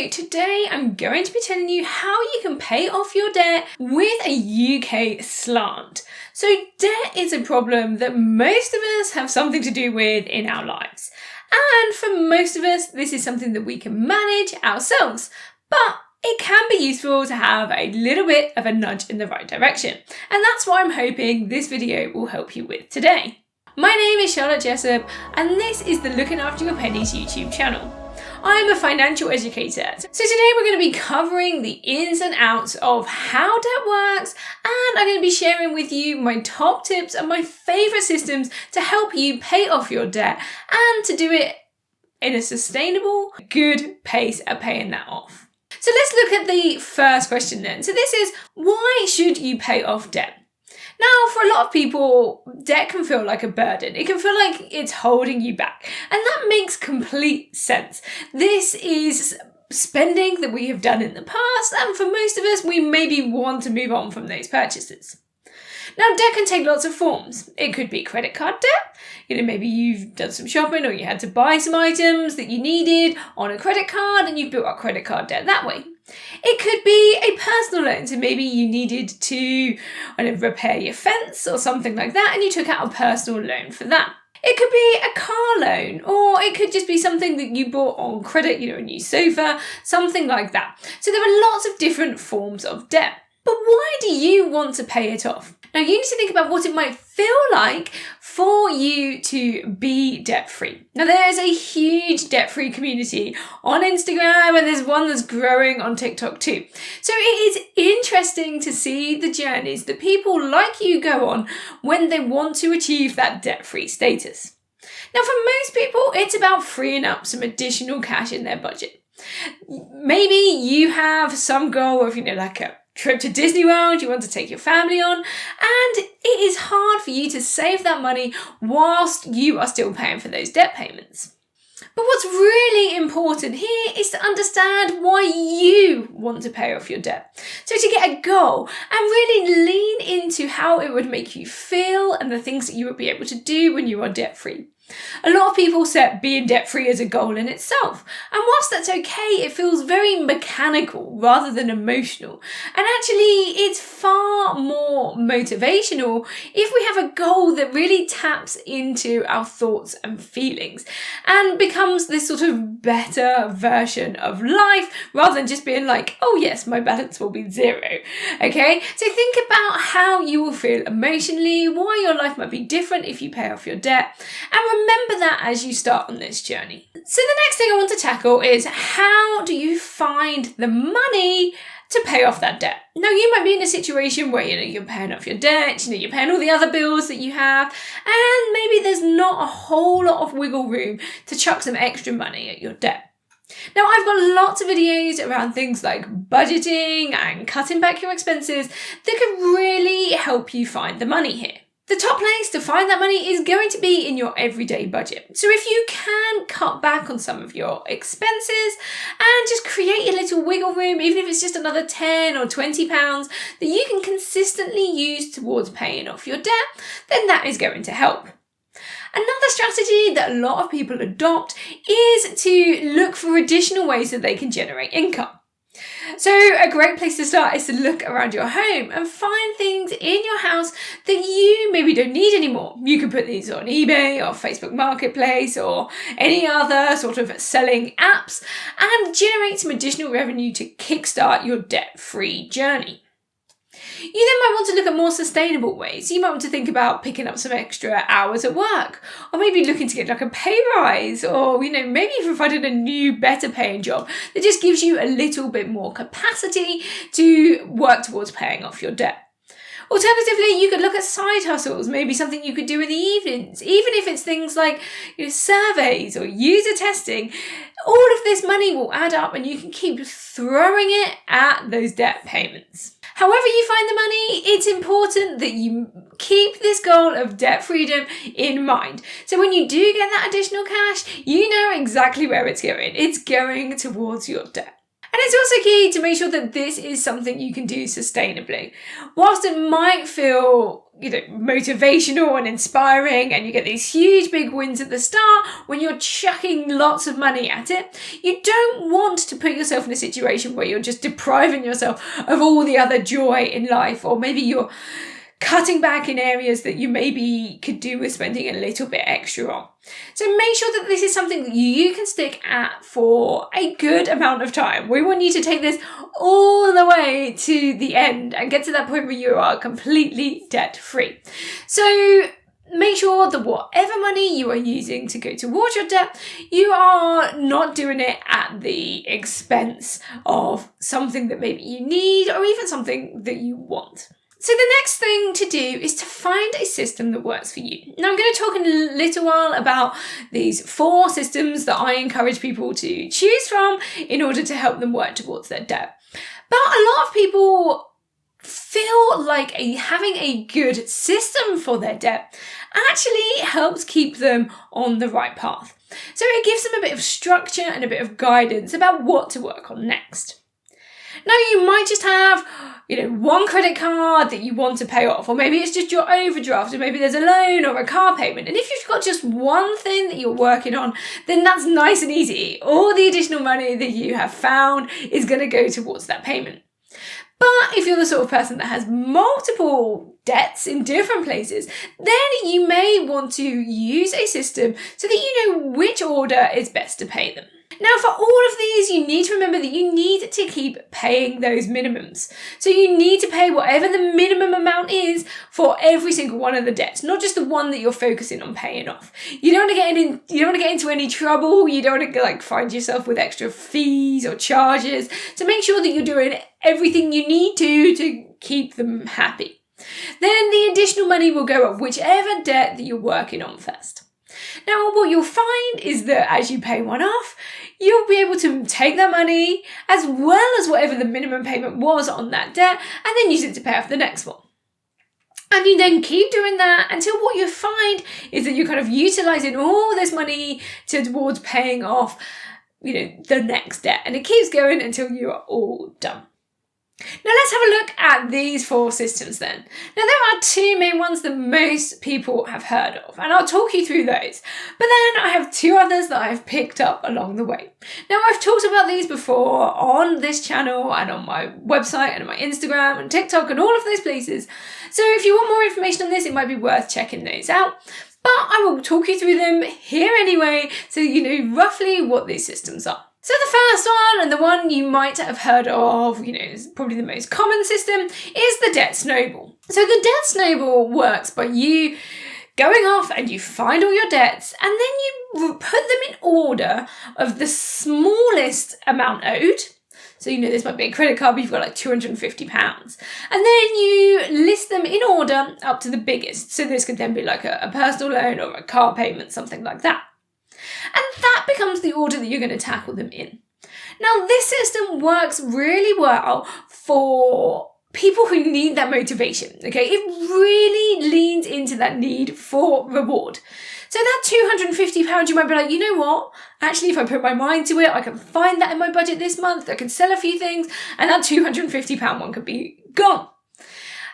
So today I'm going to be telling you how you can pay off your debt with a UK slant. So debt is a problem that most of us have something to do with in our lives. And for most of us, this is something that we can manage ourselves. But it can be useful to have a little bit of a nudge in the right direction. And that's what I'm hoping this video will help you with today. My name is Charlotte Jessup, and this is the Looking After Your Pennies YouTube channel. I'm a financial educator, so today we're going to be covering the ins and outs of how debt works, and I'm going to be sharing with you my top tips and my favourite systems to help you pay off your debt and to do it in a sustainable, good pace at paying that off. So let's look at the first question then. So this is, why should you pay off debt? Now, for a lot of people, debt can feel like a burden. It can feel like it's holding you back. And that makes complete sense. This is spending that we have done in the past, and for most of us, we maybe want to move on from those purchases. Now, debt can take lots of forms. It could be credit card debt. Maybe you've done some shopping or you had to buy some items that you needed on a credit card and you've built up credit card debt that way. It could be a personal loan, so maybe you needed to repair your fence or something like that and you took out a personal loan for that. It could be a car loan, or it could just be something that you bought on credit, a new sofa, something like that. So there are lots of different forms of debt. But why do you want to pay it off? Now, you need to think about what it might feel like for you to be debt-free. Now, there's a huge debt-free community on Instagram, and there's one that's growing on TikTok too. So it is interesting to see the journeys that people like you go on when they want to achieve that debt-free status. Now, for most people, it's about freeing up some additional cash in their budget. Maybe you have some goal of, like a trip to Disney World you want to take your family on, and it is hard for you to save that money whilst you are still paying for those debt payments. But what's really important here is to understand why you want to pay off your debt. So to get a goal and really lean into how it would make you feel and the things that you would be able to do when you are debt-free. A lot of people set being debt-free as a goal in itself, and whilst that's okay, it feels very mechanical rather than emotional. And actually, it's far more motivational if we have a goal that really taps into our thoughts and feelings and becomes this sort of better version of life rather than just being like, oh yes, my balance will be zero. Okay, so think about how you will feel emotionally, why your life might be different if you pay off your debt, and remember that as you start on this journey. So the next thing I want to tackle is, how do you find the money to pay off that debt? Now, you might be in a situation where you're paying off your debt, you're paying all the other bills that you have, and maybe there's not a whole lot of wiggle room to chuck some extra money at your debt. Now, I've got lots of videos around things like budgeting and cutting back your expenses that can really help you find the money here. The top place to find that money is going to be in your everyday budget. So if you can cut back on some of your expenses and just create a little wiggle room, even if it's just another 10 or 20 pounds that you can consistently use towards paying off your debt, then that is going to help. Another strategy that a lot of people adopt is to look for additional ways that they can generate income. So a great place to start is to look around your home and find things in your house that you maybe don't need anymore. You can put these on eBay or Facebook Marketplace or any other sort of selling apps and generate some additional revenue to kickstart your debt-free journey. You then might want to look at more sustainable ways. You might want to think about picking up some extra hours at work, or maybe looking to get like a pay rise, or maybe even finding a new, better paying job that just gives you a little bit more capacity to work towards paying off your debt. Alternatively, you could look at side hustles, maybe something you could do in the evenings, even if it's things like surveys or user testing. All of this money will add up and you can keep throwing it at those debt payments. However you find the money, it's important that you keep this goal of debt freedom in mind. So when you do get that additional cash, you know exactly where it's going. It's going towards your debt. And it's also key to make sure that this is something you can do sustainably. Whilst it might feel, motivational and inspiring, and you get these huge big wins at the start when you're chucking lots of money at it, you don't want to put yourself in a situation where you're just depriving yourself of all the other joy in life, or maybe you're cutting back in areas that you maybe could do with spending a little bit extra on. So make sure that this is something that you can stick at for a good amount of time. We want you to take this all the way to the end and get to that point where you are completely debt-free. So make sure that whatever money you are using to go towards your debt, you are not doing it at the expense of something that maybe you need or even something that you want. So the next thing to do is to find a system that works for you. Now I'm going to talk in a little while about these 4 systems that I encourage people to choose from in order to help them work towards their debt. But a lot of people feel like having a good system for their debt actually helps keep them on the right path. So it gives them a bit of structure and a bit of guidance about what to work on next. Now you might just have, one credit card that you want to pay off, or maybe it's just your overdraft, or maybe there's a loan or a car payment. And if you've got just one thing that you're working on, then that's nice and easy. All the additional money that you have found is going to go towards that payment. But if you're the sort of person that has multiple debts in different places, then you may want to use a system so that you know which order is best to pay them. Now, for all of these, you need to remember that you need to keep paying those minimums. So you need to pay whatever the minimum amount is for every single one of the debts, not just the one that you're focusing on paying off. You don't want to get into any trouble. You don't want to find yourself with extra fees or charges. So make sure that you're doing everything you need to keep them happy. Then the additional money will go up whichever debt that you're working on first. Now, what you'll find is that as you pay one off, you'll be able to take that money as well as whatever the minimum payment was on that debt and then use it to pay off the next one. And you then keep doing that until what you find is that you're kind of utilising all this money towards paying off, the next debt. And it keeps going until you are all done. Now let's have a look at these 4 systems then. Now there are 2 main ones that most people have heard of, and I'll talk you through those. But then I have 2 others that I've picked up along the way. Now I've talked about these before on this channel and on my website and on my Instagram and TikTok and all of those places. So if you want more information on this, it might be worth checking those out. But I will talk you through them here anyway, so you know roughly what these systems are. So the first one, and the one you might have heard of, is probably the most common system, is the debt snowball. So the debt snowball works by you going off and you find all your debts and then you put them in order of the smallest amount owed. So this might be a credit card, but you've got £250. And then you list them in order up to the biggest. So this could then be a personal loan or a car payment, something like that. And that becomes the order that you're going to tackle them in. Now, this system works really well for people who need that motivation, okay? It really leans into that need for reward. So that £250, you might be like, you know what? Actually, if I put my mind to it, I can find that in my budget this month. I can sell a few things, and that £250 one could be gone.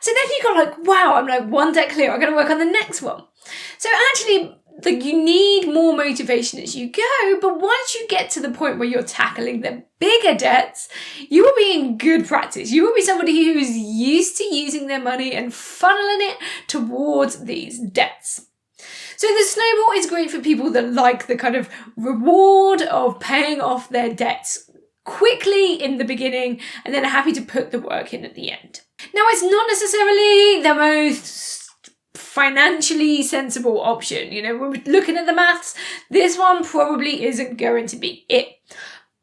So then you go wow, I'm one debt clear. I'm going to work on the next one. So actually, you need more motivation as you go, but once you get to the point where you're tackling the bigger debts, you will be in good practice. You will be somebody who's used to using their money and funneling it towards these debts. So the snowball is great for people that like the kind of reward of paying off their debts quickly in the beginning and then are happy to put the work in at the end. Now, it's not necessarily the most financially sensible option. When we're looking at the maths, this one probably isn't going to be it.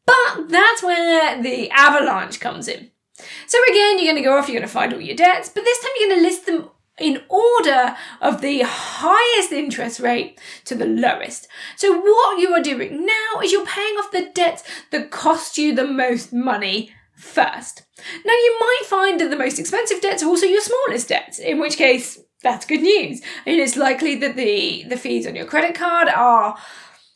But that's where the avalanche comes in. So again, you're going to go off, you're going to find all your debts, but this time you're going to list them in order of the highest interest rate to the lowest. So what you are doing now is you're paying off the debts that cost you the most money first. Now, you might find that the most expensive debts are also your smallest debts, in which case that's good news. It's likely that the fees on your credit card are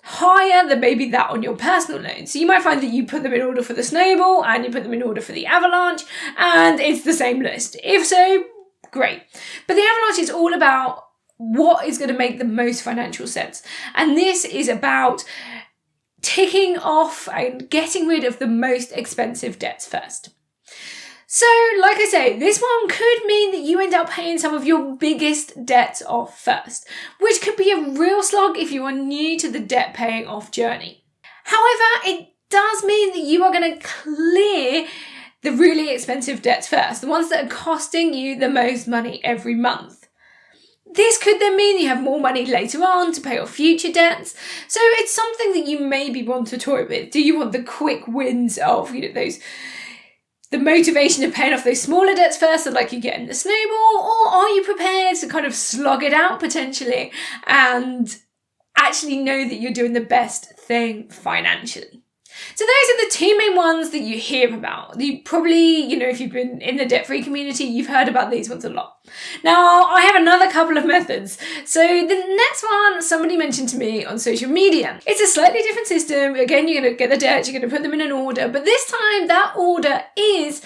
higher than maybe that on your personal loan. So you might find that you put them in order for the Snowball and you put them in order for the Avalanche, and it's the same list. If so, great. But the Avalanche is all about what is going to make the most financial sense. And this is about ticking off and getting rid of the most expensive debts first. So, like I say, this one could mean that you end up paying some of your biggest debts off first, which could be a real slog if you are new to the debt paying off journey. However, it does mean that you are going to clear the really expensive debts first, the ones that are costing you the most money every month. This could then mean you have more money later on to pay off future debts. So it's something that you maybe want to toy with. Do you want the quick wins of, the motivation of paying off those smaller debts first, so like you get in the Snowball, or are you prepared to kind of slog it out potentially and actually know that you're doing the best thing financially? So those are the two main ones that you hear about. You probably, if you've been in the debt-free community, you've heard about these ones a lot. Now, I have another couple of methods. So the next one, somebody mentioned to me on social media. It's a slightly different system. Again, you're going to get the debts, you're going to put them in an order, but this time that order is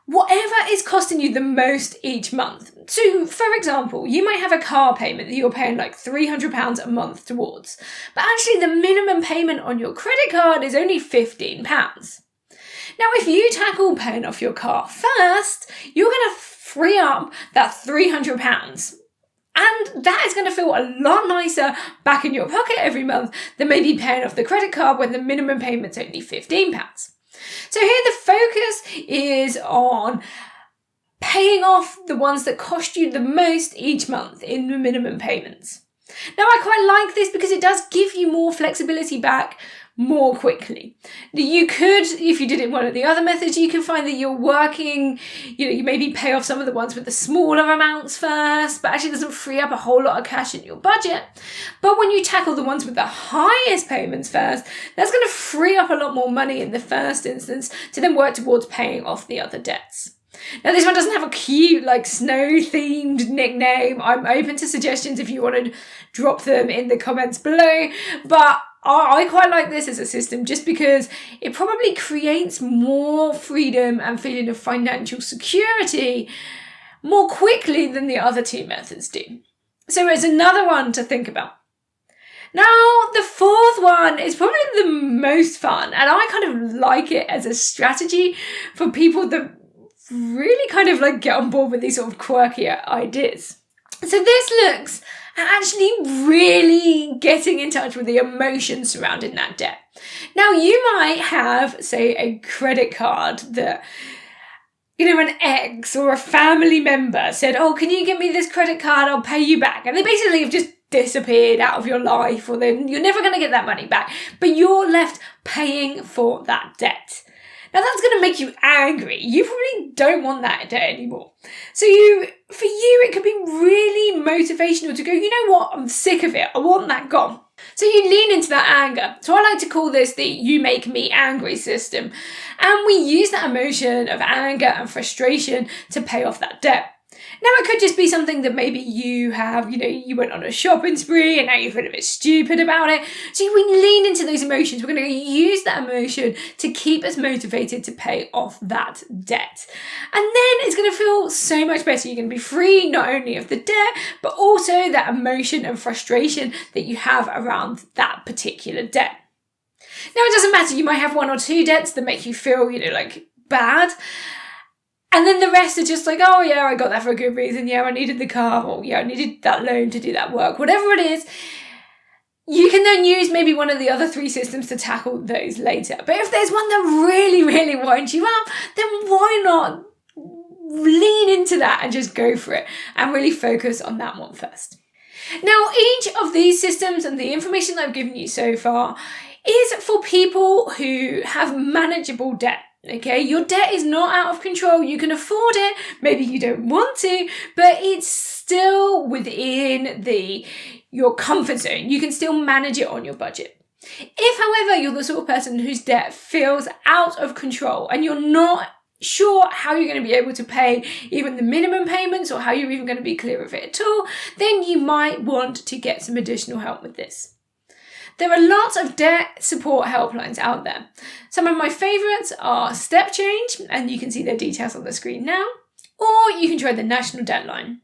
whatever is costing you the most each month. So, for example, you might have a car payment that you're paying like £300 a month towards, but actually the minimum payment on your credit card is only £15. Now, if you tackle paying off your car first, you're going to free up that £300. And that is going to feel a lot nicer back in your pocket every month than maybe paying off the credit card when the minimum payment's only £15. So here the focus is on paying off the ones that cost you the most each month in the minimum payments. Now, I quite like this because it does give you more flexibility back more quickly. You could, if you did it one of the other methods, you can find that you're working, you maybe pay off some of the ones with the smaller amounts first, but actually doesn't free up a whole lot of cash in your budget. But when you tackle the ones with the highest payments first, that's going to free up a lot more money in the first instance to then work towards paying off the other debts. Now, this one doesn't have a cute, snow-themed nickname. I'm open to suggestions if you want to drop them in the comments below, but I quite like this as a system just because it probably creates more freedom and feeling of financial security more quickly than the other two methods do. So it's another one to think about. Now, the fourth one is probably the most fun, and I kind of like it as a strategy for people that really kind of get on board with these sort of quirkier ideas. So this looks at actually really getting in touch with the emotions surrounding that debt. Now, you might have, say, a credit card that, an ex or a family member said, oh, can you give me this credit card? I'll pay you back. And they basically have just disappeared out of your life, or then you're never going to get that money back, but you're left paying for that debt. Now, that's going to make you angry. You probably don't want that debt anymore. So for you, it could be really motivational to go, you know what, I'm sick of it. I want that gone. So you lean into that anger. So I like to call this the you make me angry system. And we use that emotion of anger and frustration to pay off that debt. Now, it could just be something that maybe you have, you went on a shopping spree and now you feel a bit stupid about it. So we lean into those emotions. We're going to use that emotion to keep us motivated to pay off that debt. And then it's going to feel so much better. You're going to be free not only of the debt, but also that emotion and frustration that you have around that particular debt. Now, it doesn't matter. You might have one or two debts that make you feel, bad. And then the rest are just oh yeah, I got that for a good reason. Yeah, I needed the car, or yeah, I needed that loan to do that work. Whatever it is, you can then use maybe one of the other three systems to tackle those later. But if there's one that really, really winds you up, then why not lean into that and just go for it and really focus on that one first. Now, each of these systems and the information that I've given you so far is for people who have manageable debt. Okay, your debt is not out of control. You can afford it. Maybe you don't want to, but it's still within your comfort zone. You can still manage it on your budget. If, however, you're the sort of person whose debt feels out of control and you're not sure how you're going to be able to pay even the minimum payments or how you're even going to be clear of it at all, then you might want to get some additional help with this. There are lots of debt support helplines out there. Some of my favourites are Step Change, and you can see their details on the screen now, or you can try the National Debt Line.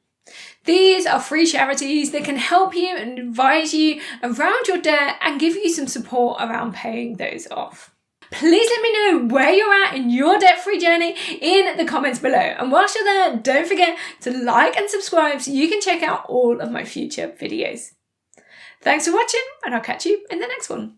These are free charities that can help you and advise you around your debt and give you some support around paying those off. Please let me know where you're at in your debt-free journey in the comments below. And whilst you're there, don't forget to like and subscribe so you can check out all of my future videos. Thanks for watching, and I'll catch you in the next one.